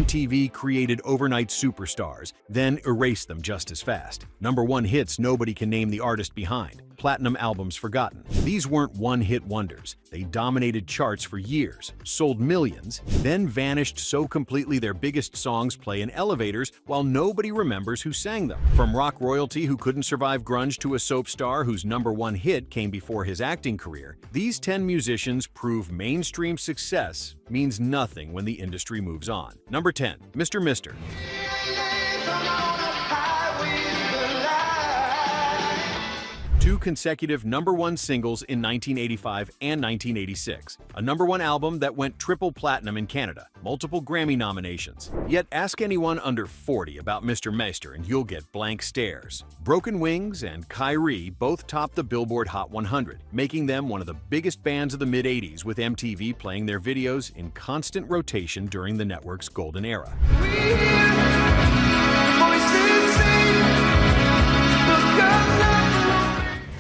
MTV created overnight superstars, then erased them just as fast. #1 hits nobody can name the artist behind. Platinum albums forgotten. These weren't one-hit wonders. They dominated charts for years, sold millions, then vanished so completely their biggest songs play in elevators while nobody remembers who sang them. From rock royalty who couldn't survive grunge to a soap star whose #1 hit came before his acting career, these 10 musicians prove mainstream success means nothing when the industry moves on. Number 10, Mr. Mister. Two consecutive #1 singles in 1985 and 1986, a #1 album that went triple platinum in Canada, multiple Grammy nominations. Yet ask anyone under 40 about Mr. Meister and you'll get blank stares. Broken Wings and Kyrie both topped the Billboard Hot 100, making them one of the biggest bands of the mid-80s, with MTV playing their videos in constant rotation during the network's golden era.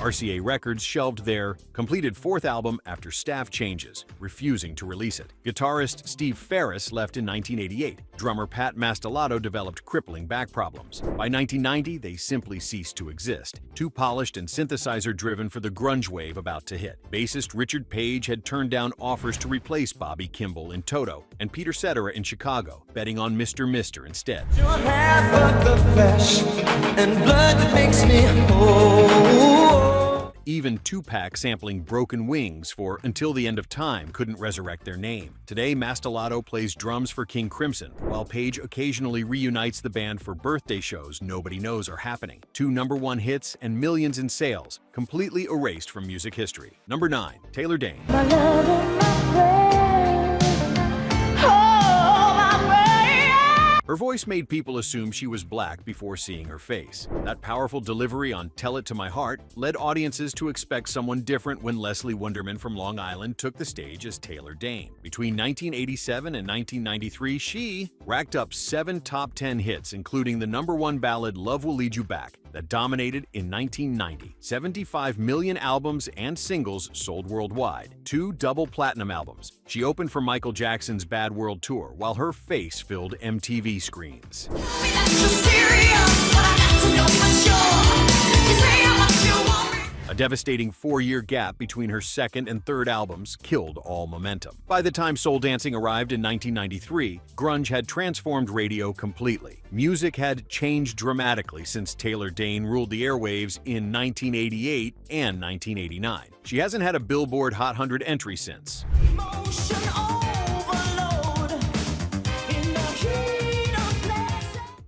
RCA Records shelved their completed 4th album after staff changes, refusing to release it. Guitarist Steve Ferris left in 1988. Drummer Pat Mastelotto developed crippling back problems. By 1990, they simply ceased to exist, too polished and synthesizer-driven for the grunge wave about to hit. Bassist Richard Page had turned down offers to replace Bobby Kimball in Toto and Peter Cetera in Chicago, betting on Mr. Mister instead. You're half of the flesh and blood that makes me whole. Even Tupac sampling Broken Wings for Until the End of Time couldn't resurrect their name. Today, Mastelotto plays drums for King Crimson, while Page occasionally reunites the band for birthday shows nobody knows are happening. 2 #1 hits and millions in sales, completely erased from music history. Number 9, Taylor Dayne. Her voice made people assume she was black before seeing her face. That powerful delivery on Tell It to My Heart led audiences to expect someone different when Leslie Wunderman from Long Island took the stage as Taylor Dayne. Between 1987 and 1993, she racked up 7 top 10 hits, including the #1 ballad Love Will Lead You Back, that dominated in 1990. 75 million albums and singles sold worldwide. 2 double platinum albums. She opened for Michael Jackson's Bad World Tour while her face filled MTV screens. A devastating 4-year gap between her 2nd and 3rd albums killed all momentum. By the time Soul Dancing arrived in 1993, grunge had transformed radio completely. Music had changed dramatically since Taylor Dayne ruled the airwaves in 1988 and 1989. She hasn't had a Billboard Hot 100 entry since.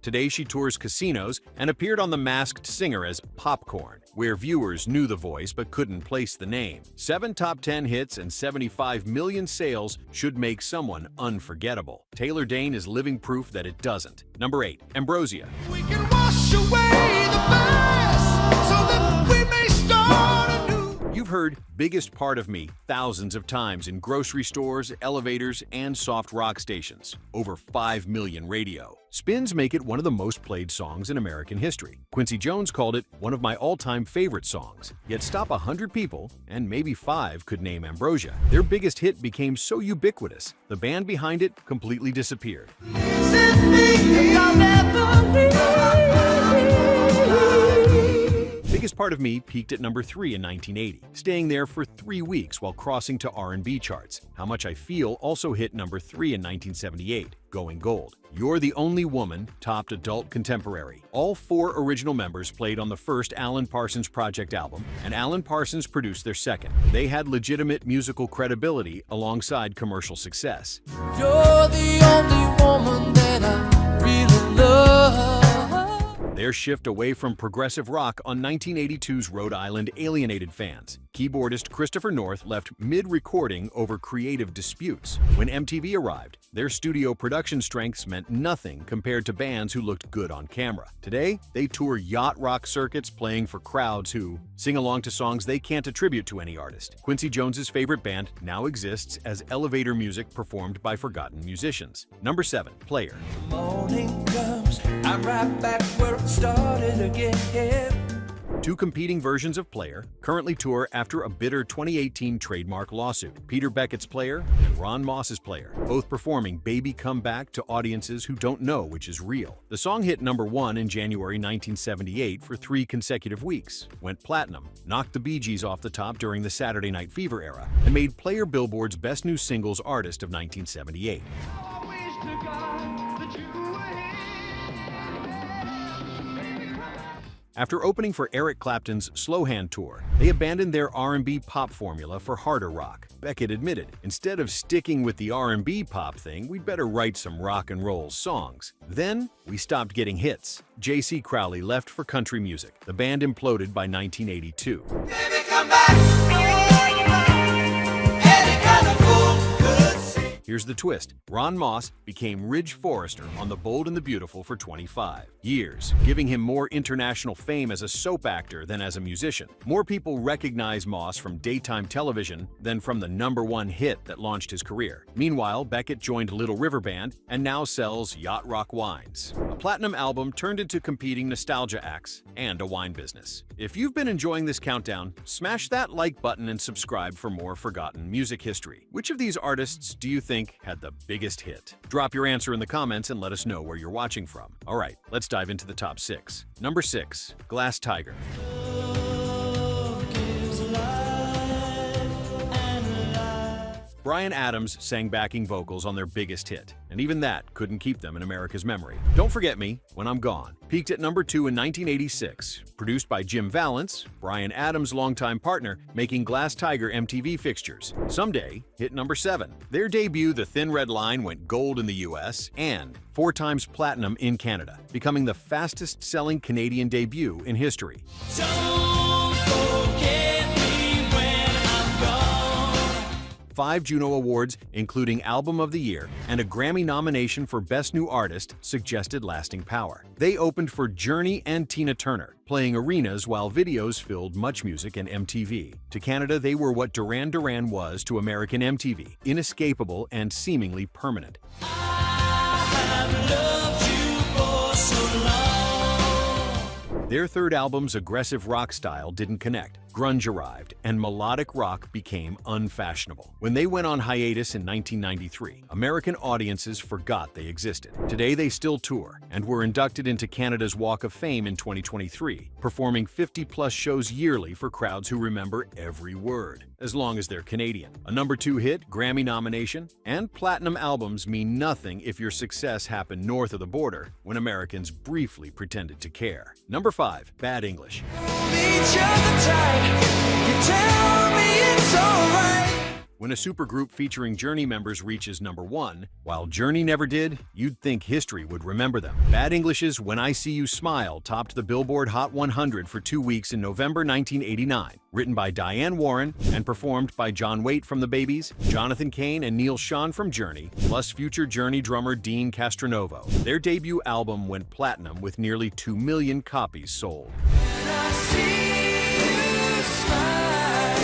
Today she tours casinos and appeared on The Masked Singer as Popcorn, where viewers knew the voice but couldn't place the name. 7 top 10 hits and 75 million sales should make someone unforgettable. Taylor Dayne is living proof that it doesn't. Number 8, Ambrosia. We can wash away the past so that we may start anew. You've heard Biggest Part of Me thousands of times in grocery stores, elevators, and soft rock stations. Over 5 million radio. Spins make it one of the most played songs in American history. Quincy Jones called it one of my all-time favorite songs. Yet stop 100 people, and maybe 5 could name Ambrosia. Their biggest hit became so ubiquitous, the band behind it completely disappeared. Biggest Part of Me peaked at number 3 in 1980, staying there for 3 weeks while crossing to R&B charts. How Much I Feel also hit number 3 in 1978, going gold. You're the Only Woman topped adult contemporary. All 4 original members played on the first Alan Parsons Project album, and Alan Parsons produced their second. They had legitimate musical credibility alongside commercial success. You're the only woman that I really love. Their shift away from progressive rock on 1982's Rhode Island alienated fans. Keyboardist Christopher North left mid-recording over creative disputes. When MTV arrived, their studio production strengths meant nothing compared to bands who looked good on camera. Today, they tour yacht rock circuits playing for crowds who sing along to songs they can't attribute to any artist. Quincy Jones's favorite band now exists as elevator music performed by forgotten musicians. Number 7, Player. Morning comes, I'm right back where it started again. Two competing versions of Player currently tour after a bitter 2018 trademark lawsuit. Peter Beckett's Player and Ron Moss's Player, both performing Baby Come Back to audiences who don't know which is real. The song hit #1 in January 1978 for 3 consecutive weeks, went platinum, knocked the Bee Gees off the top during the Saturday Night Fever era, and made Player Billboard's Best New Singles Artist of 1978. After opening for Eric Clapton's Slow Hand Tour, they abandoned their R&B pop formula for harder rock. Beckett admitted, "Instead of sticking with the R&B pop thing, we'd better write some rock and roll songs. Then, we stopped getting hits." J.C. Crowley left for country music. The band imploded by 1982. Baby, come back. Any kind of fool could see. Here's the twist. Ron Moss became Ridge Forrester on The Bold and the Beautiful for 25 years, giving him more international fame as a soap actor than as a musician. More people recognize Moss from daytime television than from the #1 hit that launched his career. Meanwhile, Beckett joined Little River Band and now sells Yacht Rock wines. A platinum album turned into competing nostalgia acts and a wine business. If you've been enjoying this countdown, smash that like button and subscribe for more forgotten music history. Which of these artists do you think had the biggest hit? Drop your answer in the comments and let us know where you're watching from. All right, let's dive into the top 6. Number 6, Glass Tiger. Bryan Adams sang backing vocals on their biggest hit, and even that couldn't keep them in America's memory. Don't Forget Me, When I'm Gone, peaked at #2 in 1986. Produced by Jim Vallance, Bryan Adams' longtime partner, making Glass Tiger MTV fixtures. Someday hit #7. Their debut, The Thin Red Line, went gold in the US and 4 times platinum in Canada, becoming the fastest-selling Canadian debut in history. Don't forget me when I'm gone. 5 Juno Awards, including Album of the Year, and a Grammy nomination for Best New Artist suggested lasting power. They opened for Journey and Tina Turner, playing arenas while videos filled MuchMusic and MTV. To Canada, they were what Duran Duran was to American MTV, inescapable and seemingly permanent. I've loved you for so long. Their third album's aggressive rock style didn't connect. Grunge arrived, and melodic rock became unfashionable. When they went on hiatus in 1993, American audiences forgot they existed. Today they still tour, and were inducted into Canada's Walk of Fame in 2023, performing 50-plus shows yearly for crowds who remember every word, as long as they're Canadian. A #2 hit, Grammy nomination, and platinum albums mean nothing if your success happened north of the border, when Americans briefly pretended to care. Number 5, Bad English. Each other tight. You tell me it's alright. When a supergroup featuring Journey members reaches #1, while Journey never did, you'd think history would remember them. Bad English's When I See You Smile topped the Billboard Hot 100 for 2 weeks in November 1989. Written by Diane Warren and performed by John Waite from The Babies, Jonathan Cain and Neil Schon from Journey, plus future Journey drummer Dayne Castronovo. Their debut album went platinum with nearly 2 million copies sold. When I see you smile,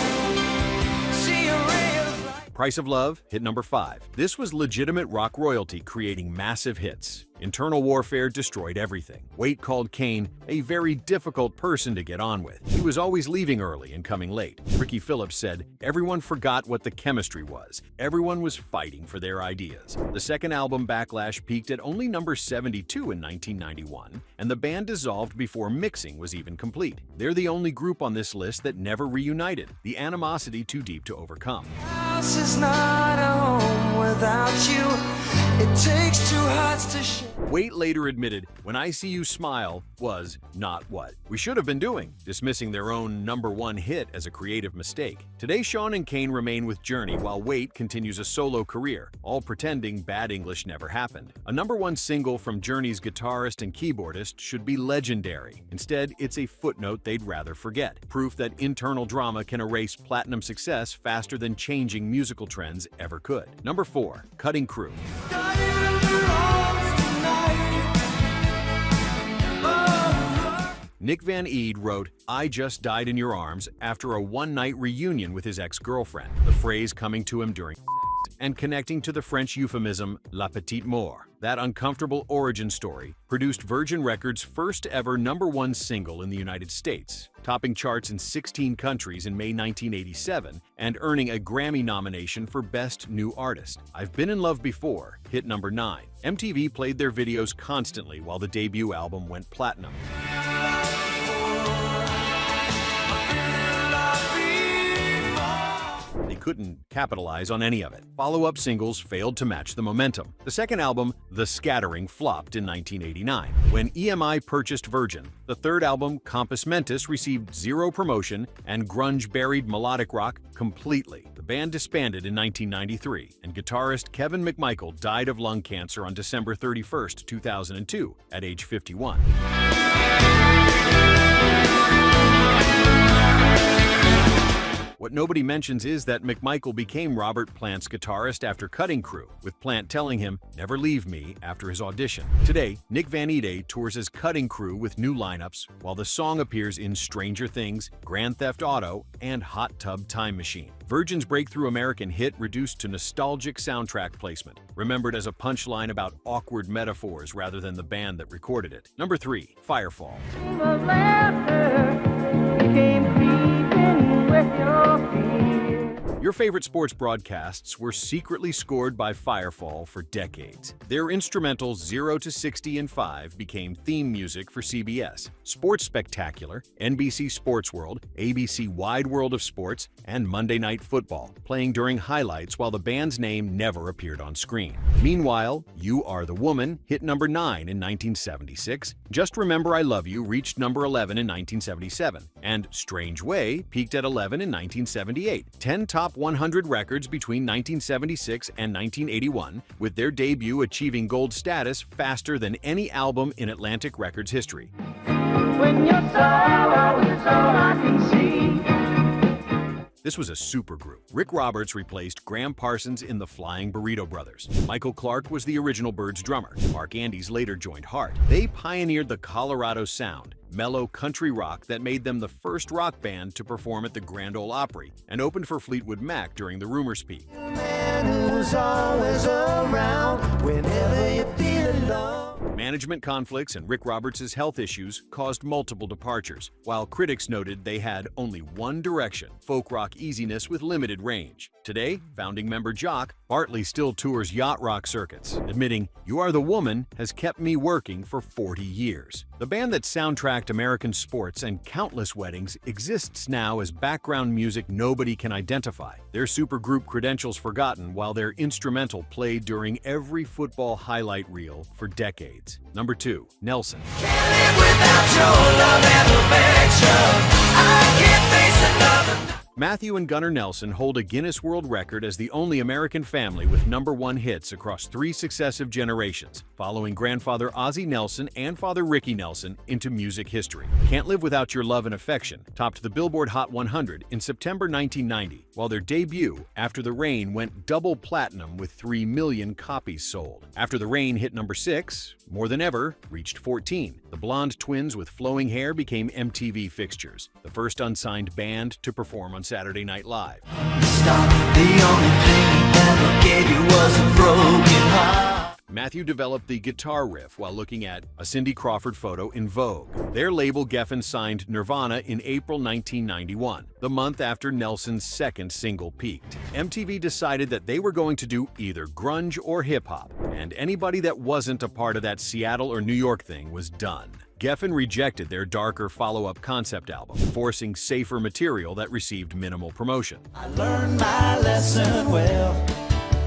see a ray of light. Price of Love hit #5. This was legitimate rock royalty creating massive hits. Internal warfare destroyed everything. Waite called Cain a very difficult person to get on with. He was always leaving early and coming late. Ricky Phillips said, "Everyone forgot what the chemistry was. Everyone was fighting for their ideas." The second album, Backlash, peaked at only #72 in 1991, and the band dissolved before mixing was even complete. They're the only group on this list that never reunited, the animosity too deep to overcome. House is not a home without you. It takes 2 hearts to share. Waite later admitted, "When I See You Smile was not what we should have been doing," dismissing their own #1 hit as a creative mistake. Today, Schon and Cain remain with Journey while Waite continues a solo career, all pretending Bad English never happened. A #1 single from Journey's guitarist and keyboardist should be legendary. Instead, it's a footnote they'd rather forget. Proof that internal drama can erase platinum success faster than changing musical trends ever could. Number 4, Cutting Crew. Nick Van Eede wrote, "I just died in your arms" after a one-night reunion with his ex-girlfriend, the phrase coming to him during sex. and connecting to the French euphemism La Petite Mort. That uncomfortable origin story produced Virgin Records' first ever #1 single in the United States, topping charts in 16 countries in May 1987 and earning a Grammy nomination for Best New Artist. I've Been in Love Before hit number 9. MTV played their videos constantly while the debut album went platinum. They couldn't capitalize on any of it. Follow-up singles failed to match the momentum. The second album, The Scattering, flopped in 1989. When EMI purchased Virgin, the third album, Compos Mentis, received zero promotion, and grunge buried melodic rock completely. The band disbanded in 1993, and guitarist Kevin McMichael died of lung cancer on December 31, 2002, at age 51. What nobody mentions is that McMichael became Robert Plant's guitarist after Cutting Crew, with Plant telling him, "Never leave me," after his audition. Today, Nick Van Ede tours as Cutting Crew with new lineups, while the song appears in Stranger Things, Grand Theft Auto, and Hot Tub Time Machine. Virgin's breakthrough American hit reduced to nostalgic soundtrack placement, remembered as a punchline about awkward metaphors rather than the band that recorded it. Number 3, Firefall. Your favorite sports broadcasts were secretly scored by Firefall for decades. Their instrumentals 0 to 60 and 5 became theme music for CBS, Sports Spectacular, NBC Sports World, ABC Wide World of Sports, and Monday Night Football, playing during highlights while the band's name never appeared on screen. Meanwhile, You Are the Woman hit number 9 in 1976, Just Remember I Love You reached number 11 in 1977, and Strange Way peaked at 11 in 1978. 10 top 100 records between 1976 and 1981, with their debut achieving gold status faster than any album in Atlantic Records history. When your sorrow is all I can see. This was a supergroup. Rick Roberts replaced Graham Parsons in the Flying Burrito Brothers. Michael Clarke was the original Byrds drummer. Mark Andes later joined Heart. They pioneered the Colorado sound, mellow country rock that made them the first rock band to perform at the Grand Ole Opry and opened for Fleetwood Mac during the Rumors peak. Management conflicts and Rick Roberts' health issues caused multiple departures, while critics noted they had only one direction, folk rock easiness with limited range. Today, founding member Jock Bartley still tours yacht rock circuits, admitting, "You Are the Woman has kept me working for 40 years. The band that soundtracked American sports and countless weddings exists now as background music nobody can identify, their supergroup credentials forgotten while their instrumental played during every football highlight reel for decades. Number 2, Nelson. Can't live without your love and affection. I can't face another. Matthew and Gunnar Nelson hold a Guinness World Record as the only American family with #1 hits across 3 successive generations, following grandfather Ozzie Nelson and father Ricky Nelson into music history. Can't Live Without Your Love and Affection topped the Billboard Hot 100 in September 1990, while their debut, After the Rain, went double platinum with 3 million copies sold. After the Rain hit number 6, More Than Ever reached 14. The blonde twins with flowing hair became MTV fixtures, the first unsigned band to perform on Saturday Night Live. Stop. The only thing he ever gave you was a broken heart. Matthew developed the guitar riff while looking at a Cindy Crawford photo in Vogue. Their label Geffen signed Nirvana in April 1991, the month after Nelson's second single peaked. MTV decided that they were going to do either grunge or hip-hop, and anybody that wasn't a part of that Seattle or New York thing was done. Geffen rejected their darker follow-up concept album, forcing safer material that received minimal promotion. I learned my lesson well.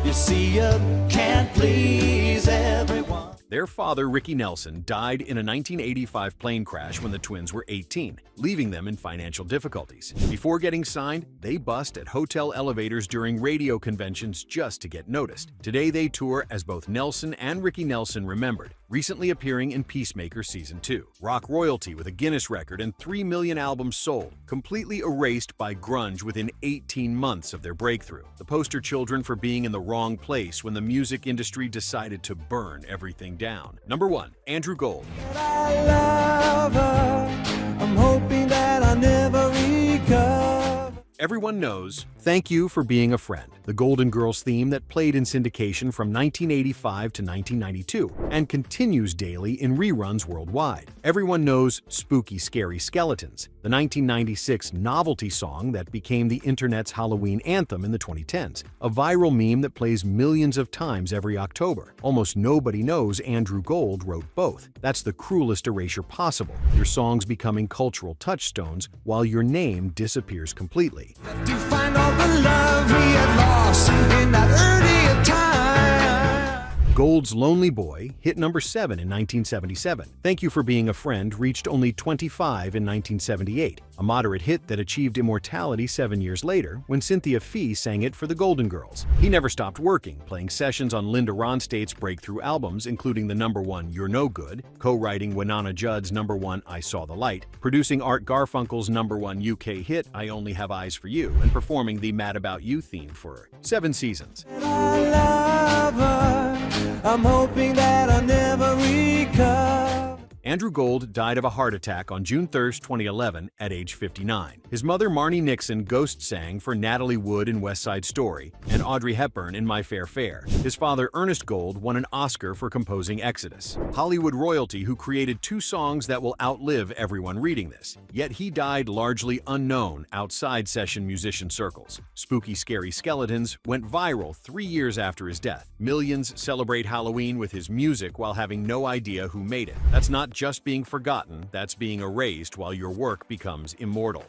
You see, you can't please everyone. Their father, Ricky Nelson, died in a 1985 plane crash when the twins were 18, leaving them in financial difficulties. Before getting signed, they bussed at hotel elevators during radio conventions just to get noticed. Today, they tour as both Nelson and Ricky Nelson Remembered, recently appearing in Peacemaker Season 2. Rock royalty with a Guinness record and 3 million albums sold, completely erased by grunge within 18 months of their breakthrough. The poster children for being in the wrong place when the music industry decided to burn everything down. Number 1, Andrew Gold. I love her. I'm hoping that I never recover. everyone knows Thank You for Being a Friend, the Golden Girls theme that played in syndication from 1985 to 1992 and continues daily in reruns worldwide. Everyone knows Spooky Scary Skeletons, the 1996 novelty song that became the internet's Halloween anthem in the 2010s, a viral meme that plays millions of times every October. Almost nobody knows Andrew Gold wrote both. That's the cruelest erasure possible, your songs becoming cultural touchstones while your name disappears completely. To find all the love we had lost in that earlier time. Gold's Lonely Boy hit number 7 in 1977. Thank You for Being a Friend reached only 25 in 1978, a moderate hit that achieved immortality 7 years later when Cynthia Fee sang it for the Golden Girls. He never stopped working, playing sessions on Linda Ronstadt's breakthrough albums including the #1 You're No Good, co-writing Winona Judd's #1 I Saw the Light, producing Art Garfunkel's #1 UK hit I Only Have Eyes for You, and performing the Mad About You theme for 7 seasons. I love her. I'm hoping that I'll never recover. Andrew Gold died of a heart attack on June 3, 2011, at age 59. His mother, Marnie Nixon, ghost sang for Natalie Wood in West Side Story and Audrey Hepburn in My Fair Fare. His father, Ernest Gold, won an Oscar for composing Exodus, Hollywood royalty who created 2 songs that will outlive everyone reading this. Yet he died largely unknown outside session musician circles. Spooky Scary Skeletons went viral 3 years after his death. Millions celebrate Halloween with his music while having no idea who made it. That's not just being forgotten, that's being erased while your work becomes immortal.